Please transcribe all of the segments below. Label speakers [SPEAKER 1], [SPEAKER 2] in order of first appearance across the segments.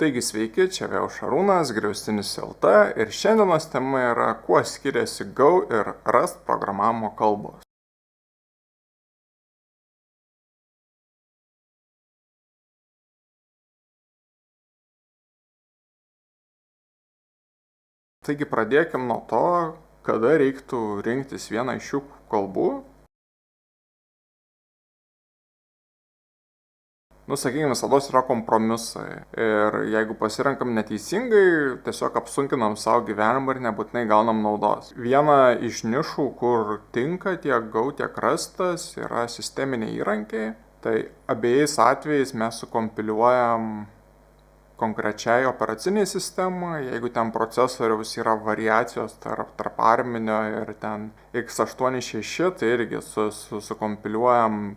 [SPEAKER 1] Taigi sveiki, čia vėl Šarūnas, Griaustinis LT ir šiandienos tema yra, kuo skiriasi Go ir Rust programavimo kalbos. Taigi pradėkim nuo to, kada reiktų rinktis vieną iš šių kalbų. Sakykime, visada yra kompromisai ir jeigu pasirenkam neteisingai, tiesiog apsunkinam savo gyvenimą ir nebūtinai gaunam naudos. Viena iš nišų, kur tinka tiek Go, tiek Rustas, yra sisteminiai įrankiai. Tai abiejais atvejais mes sukompiliuojam konkrečiai operacinei sistemai, jeigu ten procesoriaus yra variacijos tarp arminio ir ten x86, tai irgi sukompiliuojam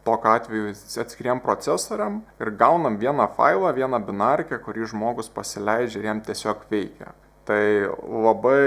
[SPEAKER 1] tokiu atveju atskiriem procesoriam ir gaunam vieną failą, vieną binarkę, kurį žmogus pasileidžia ir jam tiesiog veikia. Tai labai,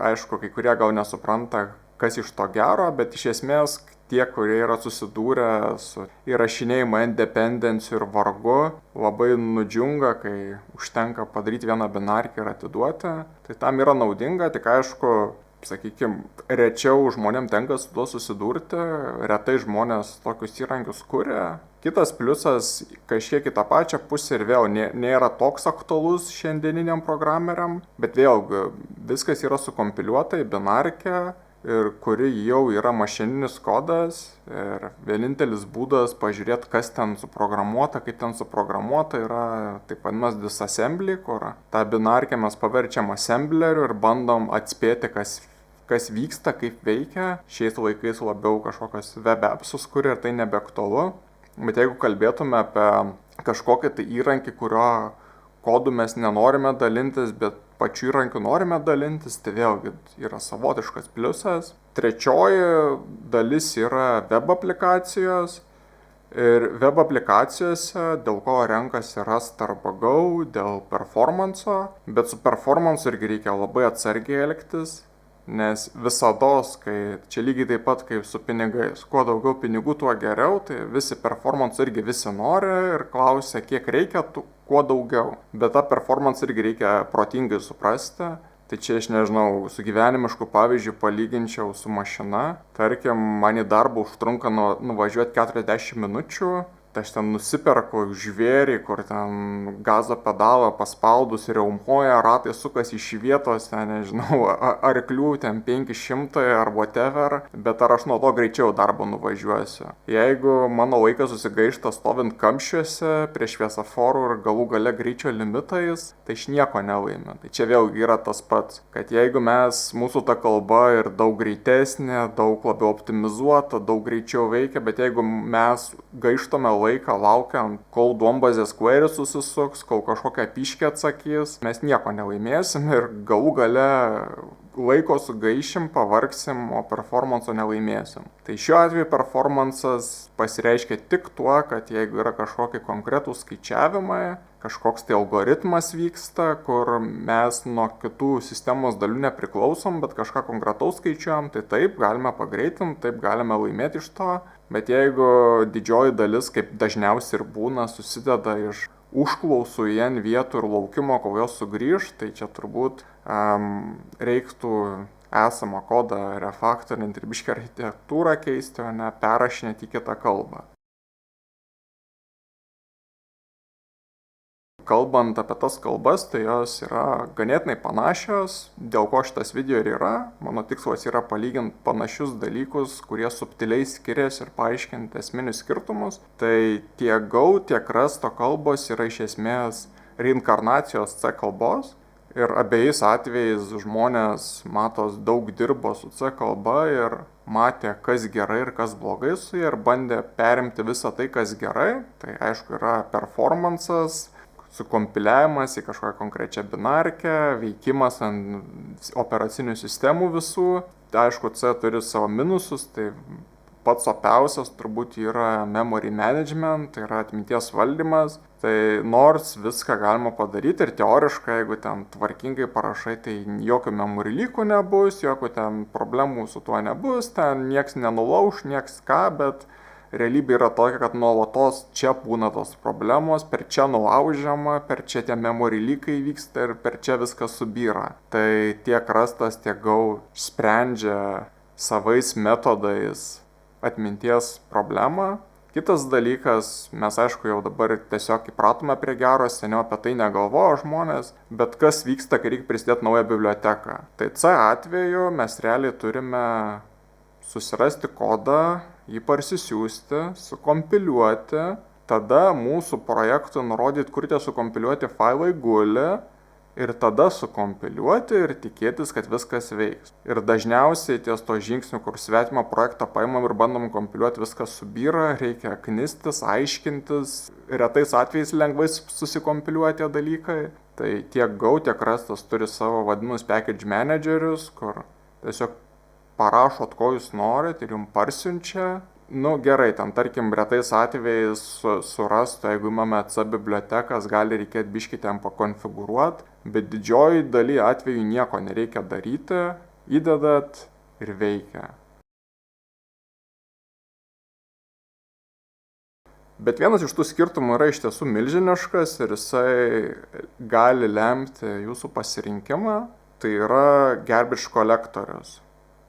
[SPEAKER 1] aišku, kai kurie gal nesupranta, kas iš to gero, bet iš esmės tie, kurie yra susidūrę su įrašinėjimu dependencijų ir vargu, labai nudžiunga, kai užtenka padaryti vieną binarkę ir atiduoti. Tai tam yra naudinga, tik aišku, sakykime, rečiau žmonėm tenka su tuo susidurti, retai žmonės tokius įrankius kuria. Kitas pliusas, kažkiek į tą pačią pusę ir vėl nėra toks aktualus šiandieniniam programeriam, bet vėlgi viskas yra sukompiliuota į binarkę ir kuri jau yra mašininis kodas ir vienintelis būdas pažiūrėti, kas ten suprogramuota, kaip ten suprogramuota yra taip vadinamas disassembly, kur tą binarkę mes paverčiam assembleriu ir bandom atspėti, kas vyksta, kaip veikia. Šiais laikais labiau kažkokios web appsus kuria ir tai nebeaktualu. Bet jeigu kalbėtume apie kažkokį tai įrankį, kurio kodų mes nenorime dalintis, bet pačiu įrankiu norime dalintis, tai vėlgi yra savotiškas pliusas. Trečioji dalis yra web aplikacijos. Ir web aplikacijose, dėl ko renkasi Rust arba Go, dėl performanso, bet su performansu irgi reikia labai atsargiai elgtis. Nes visados, kai čia lygiai taip pat kaip su pinigais, kuo daugiau pinigų, tuo geriau, tai visi performance irgi visi nori ir klausia, kiek reikia, kuo daugiau. Bet tą performance irgi reikia protingai suprasti. Tai čia aš nežinau, su gyvenimišku pavyzdžiu palyginčiau su mašina. Tarkim, man į darbą užtrunka nuvažiuoti 40 minučių. Tai aš ten nusiperku žvėrį, kur ten gazo pedalą paspaudus riaumoja, ratai sukasi iš vietos, ten, nežinau, arklių ten 500 ar whatever, bet ar aš nuo to greičiau darbą nuvažiuosiu. Jeigu mano laikas susigaišta stovint kamščiuose prie šviesoforų ir galų gale greičio limitais, tai aš nieko nelaimiu. Tai čia vėlgi yra tas pats, kad jeigu mūsų ta kalba ir daug greitesnė, daug labiau optimizuota, daug greičiau veikia, bet jeigu mes gaištame laiką laukiant, kol duombazės query susisuks, kol kažkokią piškę atsakys, mes nieko nelaimėsim ir galų gale laiko sugaišim, pavargsim, o performanso nelaimėsim. Tai šiuo atveju performances pasireiškia tik tuo, kad jeigu yra kažkokie konkretūs skaičiavimai, kažkoks tai algoritmas vyksta, kur mes nuo kitų sistemos dalių nepriklausom, bet kažką konkretaus skaičiuojam, tai taip, galime pagreitinti, taip galime laimėti iš to. Bet jeigu didžioji dalis, kaip dažniausiai ir būna, susideda iš užklausų į N vietų ir laukimo, kol jos sugrįž, tai čia turbūt reiktų esamą kodą refaktorinti ir biškį architektūrą keisti, o ne perrašinėti į kitą kalbą. Kalbant apie tas kalbas, tai jos yra ganėtinai panašios, dėl ko šitas video ir yra. Mano tikslas yra palyginti panašius dalykus, kurie subtiliai skiriasi ir paaiškinti esminius skirtumus. Tai tiek Go, tiek Rusto kalbos yra iš esmės reinkarnacijos C kalbos. Ir abiejais atvejais žmonės, matos, daug dirbo su C kalba ir matė, kas gerai ir kas blogai su ja ir bandė perimti visą tai, kas gerai. Tai aišku yra performances, sukompiliavimas į kažkokią konkrečią binarkę, veikimas ant operacinių sistemų visų. Tai aišku, C turi savo minusus, tai pats opiausias turbūt yra memory management, tai yra atminties valdymas. Tai nors viską galima padaryti ir teoriškai, jeigu ten tvarkingai parašai, tai jokių memory leakų nebus, jokių ten problemų su tuo nebus, ten nieks nenulauš, nieks ką, bet realybė yra tokia, kad nuolatos čia būna tos problemos, per čia nulaužiama, per čia tie memory leakai vyksta ir per čia viskas subyra. Tai tiek Rastas, tiek Go sprendžia savais metodais atminties problemą. Kitas dalykas, mes aišku jau dabar tiesiog įpratome prie gero, seniau apie tai negalvojo žmonės, bet kas vyksta, kai reikia prisidėti naują biblioteką. Tai C atveju mes realiai turime susirasti kodą, jį parsisiųsti, sukompiliuoti, tada mūsų projektui nurodyti, kur tie sukompiliuoti failai guli, ir tada sukompiliuoti ir tikėtis, kad viskas veiks. Ir dažniausiai ties to žingsnių, kur svetimą projektą paimam ir bandom kompiliuoti, viskas subyra, reikia knistis, aiškintis, retais atvejais lengvai susikompiliuoti tie dalykai. Tai tiek Go, tiek Rastas turi savo vadinamus package managerius, kur tiesiog parašot, ko jūs norit ir jums parsiunčia. Nu gerai, ten tarkim retais atvejais su Rastu, jeigu imame C bibliotekas, gali reikėti biškį ten pakonfigūruoti, bet didžioji daly atveju nieko nereikia daryti, įdedat ir veikia. Bet vienas iš tų skirtumų yra iš tiesų milžiniškas ir jisai gali lemti jūsų pasirinkimą, tai yra garbage kolektorius.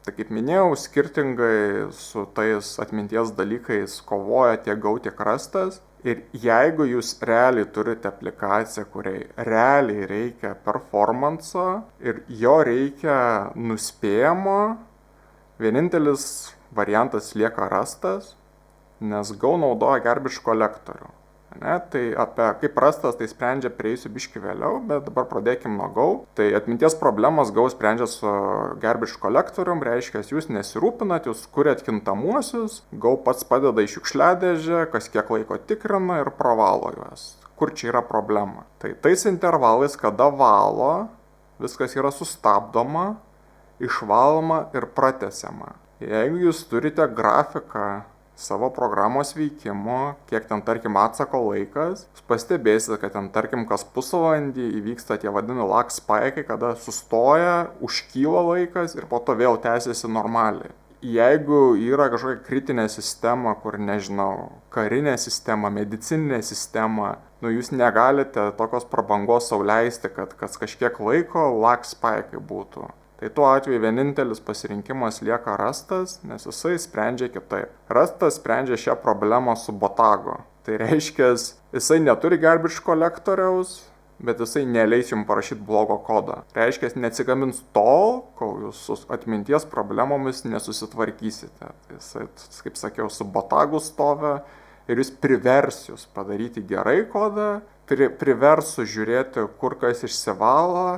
[SPEAKER 1] Tai kaip minėjau, skirtingai su tais atminties dalykais kovoja tiek Go, tiek Rastas. Ir jeigu jūs realiai turite aplikaciją, kuriai realiai reikia performanso ir jo reikia nuspėjamo, vienintelis variantas lieka Rastas, nes Go naudoja garbage kolektorių. Tai apie kaip Rastas tai sprendžia prieisiu biškį vėliau, bet dabar pradėkim nuo Go. Tai atminties problemas Go sprendžia su garbage kolektorium, reiškia, jūs nesirūpinat, jūs kuriat kintamuosius, Go pats padeda į šiukšliadėžę, kas kiek laiko tikrina ir pravalo juos. Kur čia yra problema? Tai tais intervalais, kada valo, viskas yra sustabdoma, išvaloma ir pratęsiama. Jeigu jūs turite grafiką savo programos veikimo, kiek ten tarkim atsako laikas, jūs pastebėsite, kad ten tarkim kas pusvalandį įvyksta tie vadinami lag spaikai, kada sustoja, užkyla laikas ir po to vėl tęsiasi normaliai. Jeigu yra kažkokia kritinė sistema, kur nežinau, karinė sistema, medicininė sistema, jūs negalite tokios prabangos sau leisti, kad kas kažkiek laiko lag spaikai būtų. Tai tuo atveju vienintelis pasirinkimas lieka Rastas, nes jisai sprendžia kitaip. Rastas sprendžia šią problemą su botagu. Tai reiškia, jisai neturi garbage kolektoriaus, bet jisai neleis jums parašyti blogo kodą. Reiškia, neatsigamins tol, kol jūs su atminties problemomis nesusitvarkysite. Jisai, kaip sakiau, su botagu stovi ir jis privers jūs padaryti gerai kodą, privers sužiūrėti, kur kas išsivalo,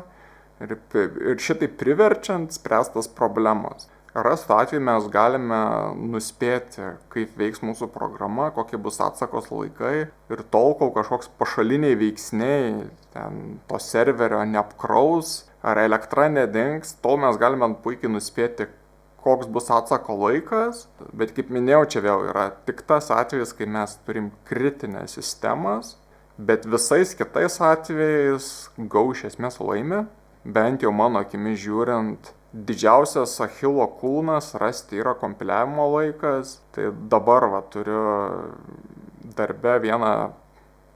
[SPEAKER 1] ir šitai priverčiant spręstas problemas. Rastų atveju mes galime nuspėti, kaip veiks mūsų programa, kokie bus atsakos laikai ir tol, kol kažkoks pašaliniai veiksniai ten to serverio neapkraus ar elektra nedings, tol mes galime puikiai nuspėti, koks bus atsako laikas, bet kaip minėjau, čia vėl yra tik tas atvejis, kai mes turim kritinės sistemas, bet visais kitais atvejais Go iš esmės laimi. Bent jau mano akimis žiūrint, didžiausias Achilo kulnas rasti yra kompiliavimo laikas. Tai dabar turiu darbe vieną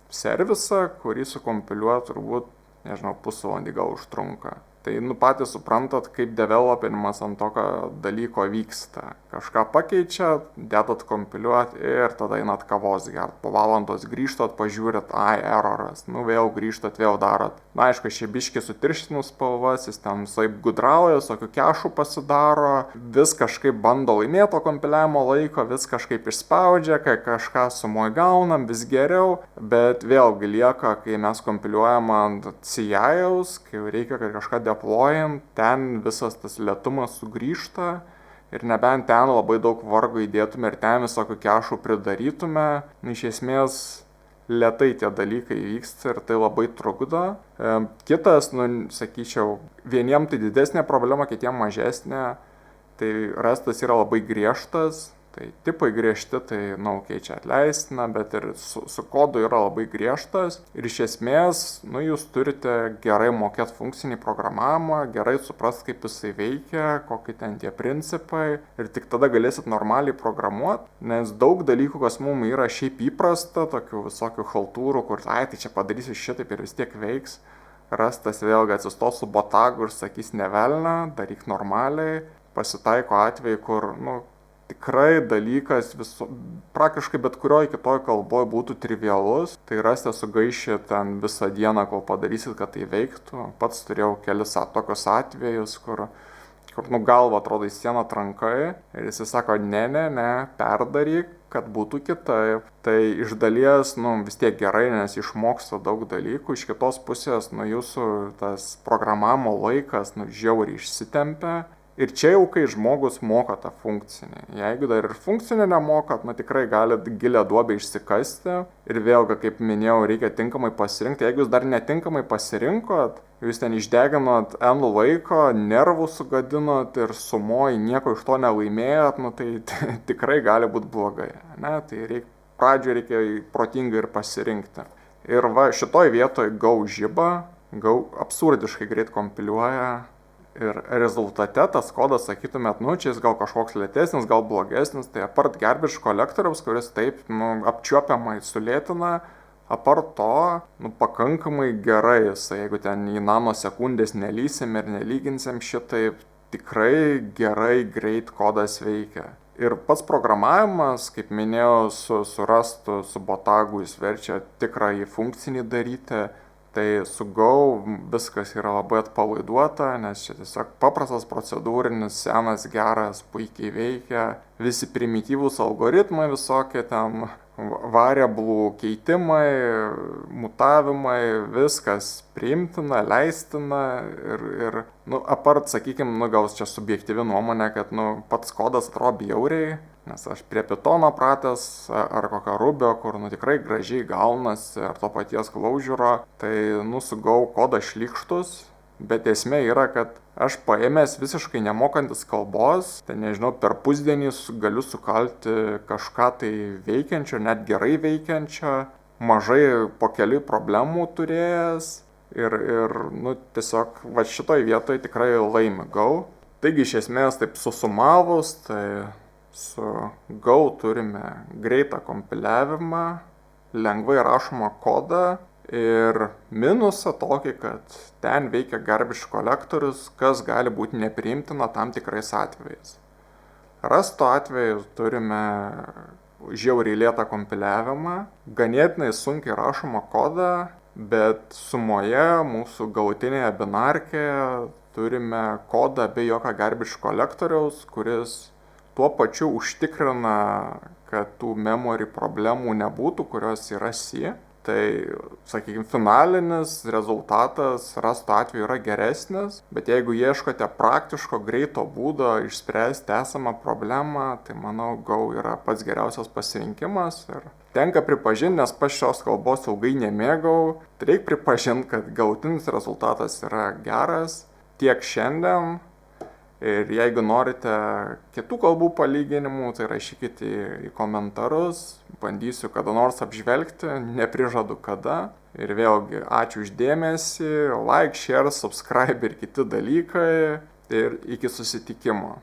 [SPEAKER 1] servisą, kurį sukompiliuoti turbūt, nežinau, pusvalandį gal užtrunka. Tai patys suprantat, kaip developinimas ant tokio dalyko vyksta. Kažką pakeičia, dedat kompiliuoti ir tada einat kavos gert. Po valandos grįžtat, pažiūrit, eroras. Vėl grįžtat, vėl darot. Aišku, šiebiškai sutirštinus spalvas, jis ten visaip gudrauja, tokių kešų pasidaro, vis kažkaip bando laimėti to kompiliavimo laiko, vis kažkaip išspaudžia, kai kažką sumoj gaunam, vis geriau, bet vėlgi lieka, kai mes kompiliuojam ant CI-aus, kai reikia, kad kažką deployant, ten visas tas lėtumas sugrįžta ir nebent ten labai daug vargo įdėtume ir ten visokių kešų pridarytume, iš esmės lėtai tie dalykai vyksta ir tai labai trukdo. Kitas, sakyčiau, vieniem tai didesnė problema, kitiem mažesnė, tai Rastas yra labai griežtas, Tai tipai griežti, tai čia atleistina, bet ir su kodu yra labai griežtas. Ir iš esmės, jūs turite gerai mokėti funkcinį programavimą, gerai suprasti, kaip jisai veikia, kokie ten tie principai. Ir tik tada galėsit normaliai programuoti, nes daug dalykų, kas mums yra šiaip įprasta, tokių visokių haltūrų, kur, tai čia padarysiu šitaip ir vis tiek veiks. Rastas vėlgi atsistos su botagu ir sakys nevelna, daryk normaliai. Pasitaiko atveju, kur, tikrai dalykas praktiškai bet kurioje kitoje kalboje būtų trivialus, tai rasite sugaišę ten visą dieną, kol padarysit, kad tai veiktų. Pats turėjau kelis tokius atvejus, kur galva atrodo į sieną trankai ir jis sako, ne, perdaryk, kad būtų kitaip. Tai iš dalies, vis tiek gerai, nes išmoksta daug dalykų. Iš kitos pusės, jūsų tas programavimo laikas, žiauriai išsitempia. Ir čia jau, kai žmogus moka tą funkcinį. Jeigu dar ir funkcinį nemokat, tikrai galit gilią duobę išsikasti. Ir vėlgi, kaip minėjau, reikia tinkamai pasirinkti. Jeigu jūs dar netinkamai pasirinkot, jūs ten išdeginot N laiko, nervų sugadinot ir sumoj nieko iš to nelaimėjot, tai tikrai gali būti blogai. Tai pradžioje reikia protingai ir pasirinkti. Ir šitoj vietoj Go žiba, Go absurdiškai greit kompiliuoja. Ir rezultate tas kodas, sakytumėt, čia jis gal kažkoks lėtesnis, gal blogesnis, tai apart garbage kolektoriaus, kuris taip, apčiuopiamai sulėtina, apart to, pakankamai gerai jis, jeigu ten į nanosekundės nelysim ir nelyginsim šitaip, tikrai gerai greit kodas veikia. Ir pats programavimas, kaip minėjau, surastų su botagu jis verčia tikrąjį funkcinį daryti. Tai su Go viskas yra labai atpalaiduota, nes čia tiesiog paprastas procedūrinis, senas, geras, puikiai veikia. Visi primityvūs algoritmai visokie ten, variablų keitimai, mutavimai, viskas priimtina, leistina ir apart, sakykime, gal čia subjektyvi nuomonė, kad pats kodas atrodo bjauriai. Nes aš prie Pythono pratęs, ar kokio Rubio, kur tikrai gražiai gaunasi, ar to paties Clojure, tai su Go kodas šlykštus, bet esmė yra, kad aš paėmęs visiškai nemokantis kalbos, tai nežinau, per pusdienį galiu sukalti kažką tai veikiančio, net gerai veikiančio, mažai po kelių problemų turėjęs ir tiesiog šitoj vietoj tikrai laimi Go. Taigi iš esmės taip susumavus, tai su Go turime greitą kompiliavimą, lengvai rašomą kodą ir minusą tokį, kad ten veikia garbage kolektorius, kas gali būti nepriimtina tam tikrais atvejais. Rasto atveju turime žiauriai lėtą kompiliavimą, ganėtinai sunkiai rašomą kodą, bet sumoje mūsų galutinėje binarkėje turime kodą be jokio garbage kolektoriaus, kuris tuo pačiu užtikrina, kad tų memory problemų nebūtų, kurios yra C. Tai, sakykime, finalinis rezultatas rasto atveju yra geresnis, bet jeigu ieškote praktiško, greito būdo išspręsti esamą problemą, tai manau, Go yra pats geriausias pasirinkimas. Ir tenka pripažinti, nes pats šios kalbos ilgai nemėgau, tai reikia pripažinti, kad galutinis rezultatas yra geras tiek šiandien. Ir jeigu norite kitų kalbų palyginimų, tai rašykite į komentarus, bandysiu kada nors apžvelgti, neprižadu kada. Ir vėlgi, ačiū už dėmesį, like, share, subscribe ir kiti dalykai. Ir iki susitikimo.